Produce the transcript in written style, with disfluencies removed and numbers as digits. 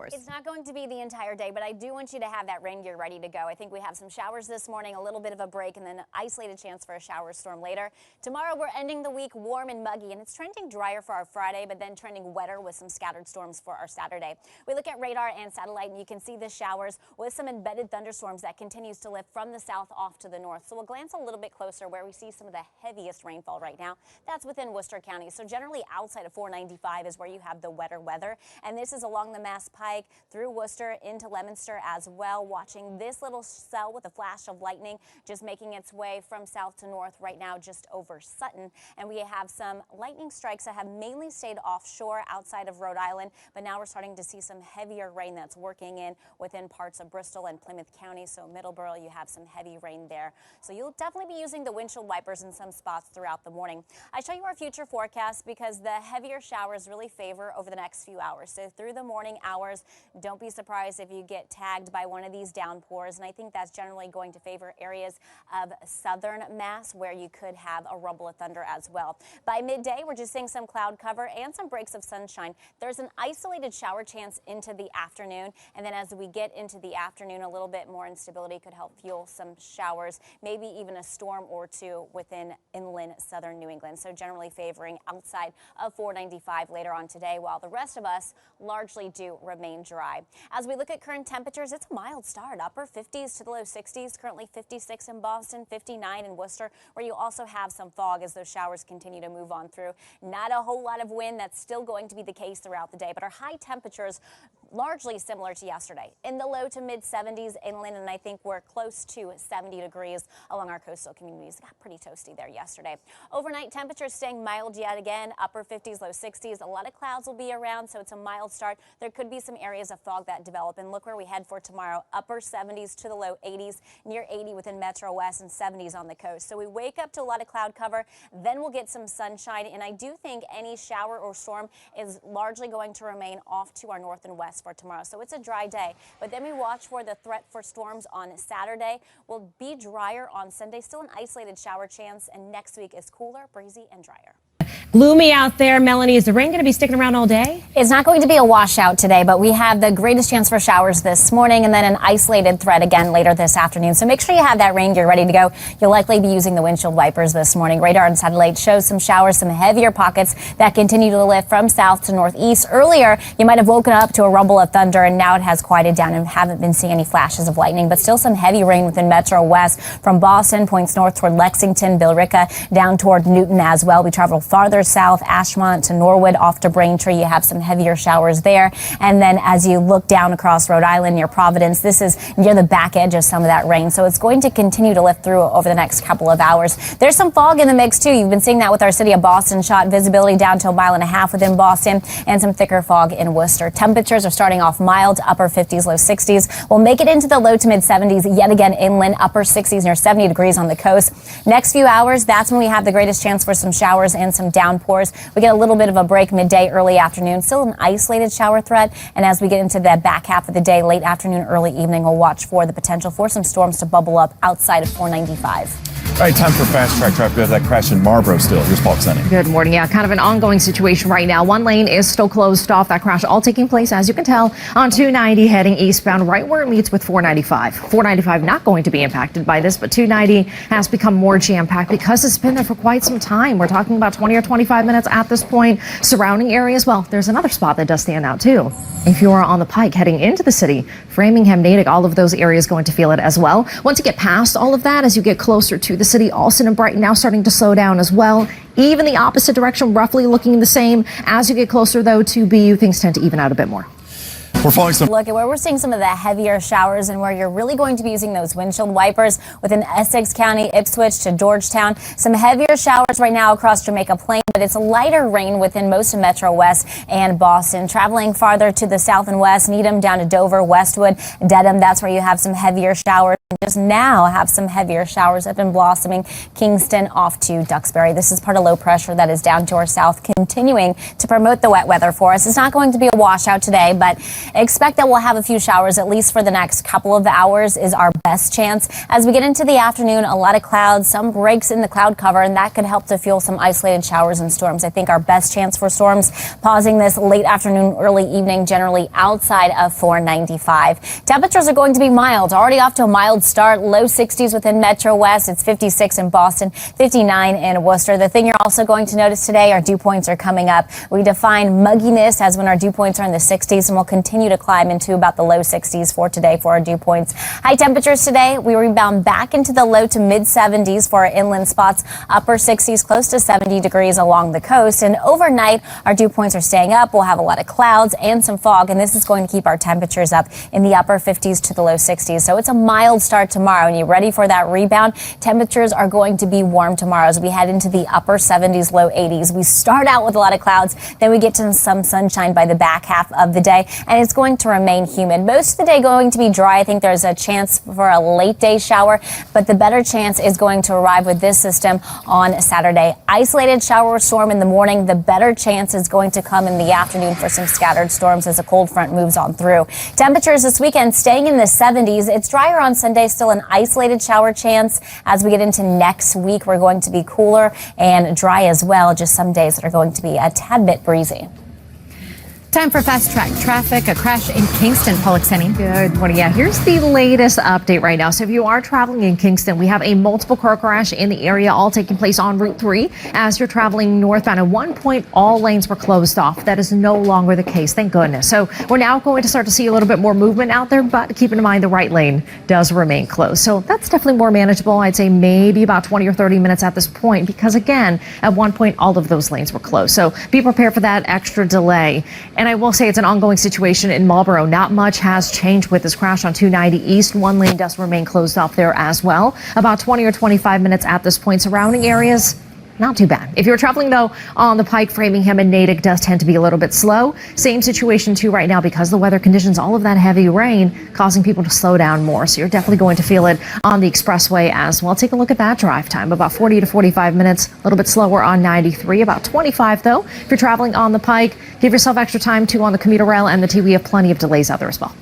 showers. It's not going to be the entire day, but I do want you to have that rain gear ready to go. I think we have some showers this morning, a little bit of a break, and then an isolated chance for a shower storm later. Tomorrow, we're ending the week warm and muggy, and it's trending drier for our Friday, but then trending wetter with some scattered storms for our Saturday. We look at radar and satellite, and you can see the showers with some embedded thunderstorms that continues to lift from the south off to the north. So we'll glance a little bit closer where we see some of the heaviest rainfall right now. That's within Worcester County. So generally outside of 495 is where you have the wetter weather, and this is along the Mass Pike through Worcester into Leominster as well. Watching this little cell with a flash of lightning just making its way from south to north right now just over Sutton. And we have some lightning strikes that have mainly stayed offshore outside of Rhode Island, but now we're starting to see some heavier rain that's working in within parts of Bristol and Plymouth County. So Middleborough, you have some heavy rain there. So you'll definitely be using the windshield wipers in some spots throughout the morning. I show you our future forecast because the heavier showers really favor over the next few hours. So through the morning hours, don't be surprised if you get tagged by one of these downpours. And I think that's generally going to favor areas of southern Mass where you could have a rumble of thunder as well. By midday, we're just seeing some cloud cover and some breaks of sunshine. There's an isolated shower chance into the afternoon. And then as we get into the afternoon, a little bit more instability could help fuel some showers, maybe even a storm or two within inland southern New England. So generally favoring outside of 495 later on today, while the rest of us largely do remain dry. As we look at current temperatures, it's a mild start, upper 50s to the low 60s, currently 56 in Boston, 59 in Worcester, where you also have some fog as those showers continue to move on through. Not a whole lot of wind. That's still going to be the case throughout the day, but our high temperatures largely similar to yesterday, in the low to mid 70s inland, and I think we're close to 70 degrees along our coastal communities. It got pretty toasty there yesterday. Overnight temperatures staying mild yet again, upper 50s, low 60s. A lot of clouds will be around, so it's a mild start. There could be some areas of fog that develop, and look where we head for tomorrow, upper 70s to the low 80s, near 80 within Metro West and 70s on the coast. So we wake up to a lot of cloud cover, then we'll get some sunshine, and I do think any shower or storm is largely going to remain off to our north and west for tomorrow. So it's a dry day, but then we watch for the threat for storms on Saturday. Will be drier on Sunday, still an isolated shower chance, and next week is cooler, breezy, and drier. Gloomy out there, Melanie. Is the rain going to be sticking around all day? It's not going to be a washout today, but we have the greatest chance for showers this morning and then an isolated threat again later this afternoon. So make sure you have that rain gear ready to go. You'll likely be using the windshield wipers this morning. Radar and satellite shows some showers, some heavier pockets that continue to lift from south to northeast. Earlier, you might have woken up to a rumble of thunder, and now it has quieted down and haven't been seeing any flashes of lightning, but still some heavy rain within Metro West from Boston, points north toward Lexington, Billerica, down toward Newton as well. We travel farther south, Ashmont to Norwood, off to Braintree. You have some heavier showers there. And then as you look down across Rhode Island near Providence, this is near the back edge of some of that rain. So it's going to continue to lift through over the next couple of hours. There's some fog in the mix too. You've been seeing that with our city of Boston shot. Visibility down to 1.5 miles within Boston, and some thicker fog in Worcester. Temperatures are starting off mild, upper 50s, low 60s. We'll make it into the low to mid 70s yet again inland, upper 60s near 70 degrees on the coast. Next few hours, that's when we have the greatest chance for some showers and some downpours. We get a little bit of a break midday, early afternoon, still an isolated shower threat. And as we get into the back half of the day, late afternoon, early evening, we'll watch for the potential for some storms to bubble up outside of 495. All right, time for fast track traffic. We have that crash in Marlboro still. Here's Polikseni. Good morning. Yeah, kind of an ongoing situation right now. One lane is still closed off. That crash all taking place, as you can tell, on 290 heading eastbound, right where it meets with 495. 495 not going to be impacted by this, but 290 has become more jam-packed because it's been there for quite some time. We're talking about 20 or 25 minutes at this point. Surrounding areas, well, there's another spot that does stand out too. If you are on the Pike heading into the city, Framingham, Natick, all of those areas going to feel it as well. Once you get past all of that, as you get closer to the city, Alston and Brighton now starting to slow down as well. Even the opposite direction, roughly looking the same. As you get closer, though, to BU, things tend to even out a bit more. We're following some. Look at where we're seeing some of the heavier showers and where you're really going to be using those windshield wipers within Essex County, Ipswich to Georgetown. Some heavier showers right now across Jamaica Plain, but it's lighter rain within most of Metro West and Boston. Traveling farther to the south and west, Needham down to Dover, Westwood, Dedham, that's where you have some heavier showers. just now have some heavier showers that have been blossoming Kingston off to Duxbury. This is part of low pressure that is down to our south, continuing to promote the wet weather for us. It's not going to be a washout today, but expect that we'll have a few showers at least for the next couple of hours is our best chance. As we get into the afternoon, a lot of clouds, some breaks in the cloud cover, and that could help to fuel some isolated showers and storms. I think our best chance for storms pausing this late afternoon, early evening, generally outside of 495. Temperatures are going to be mild, already off to a mild start, low 60s within Metro West. It's 56 in Boston, 59 in Worcester. The thing you're also going to notice today, our dew points are coming up. We define mugginess as when our dew points are in the 60s, and we'll continue to climb into about the low 60s for today for our dew points. High temperatures today, we rebound back into the low to mid 70s for our inland spots, upper 60s, close to 70 degrees along the coast. And overnight, our dew points are staying up. We'll have a lot of clouds and some fog, and this is going to keep our temperatures up in the upper 50s to the low 60s. So it's a mild start tomorrow, and you ready for that rebound? Temperatures are going to be warm tomorrow as we head into the upper 70s, low 80s. We start out with a lot of clouds, then we get to some sunshine by the back half of the day, and it's going to remain humid. Most of the day going to be dry. I think there's a chance for a late day shower, but the better chance is going to arrive with this system on Saturday. Isolated shower or storm in the morning. The better chance is going to come in the afternoon for some scattered storms as a cold front moves on through. Temperatures this weekend staying in the 70s. It's drier on Sunday, still an isolated shower chance. As we get into next week, we're going to be cooler and dry as well. Just some days that are going to be a tad bit breezy. Time for fast track traffic. A crash in Kingston, Polikseni. Good morning. Yeah, here's the latest update right now. So if you are traveling in Kingston, we have a multiple car crash in the area, all taking place on Route 3. As you're traveling northbound, at one point, all lanes were closed off. That is no longer the case, thank goodness. So we're now going to start to see a little bit more movement out there, but keep in mind the right lane does remain closed. So that's definitely more manageable. I'd say maybe about 20 or 30 minutes at this point, because again, at one point, all of those lanes were closed. So be prepared for that extra delay. And I will say it's an ongoing situation in Marlboro. Not much has changed with this crash on 290 East. One lane does remain closed off there as well. About 20 or 25 minutes at this point. Surrounding areas, not too bad. If you're traveling, though, on the Pike, Framingham, and Natick does tend to be a little bit slow. Same situation, too, right now because the weather conditions, all of that heavy rain, causing people to slow down more. So you're definitely going to feel it on the expressway as well. Take a look at that drive time. About 40 to 45 minutes. A little bit slower on 93. About 25, though. If you're traveling on the Pike, give yourself extra time, too, on the commuter rail and the T. We have plenty of delays out there as well.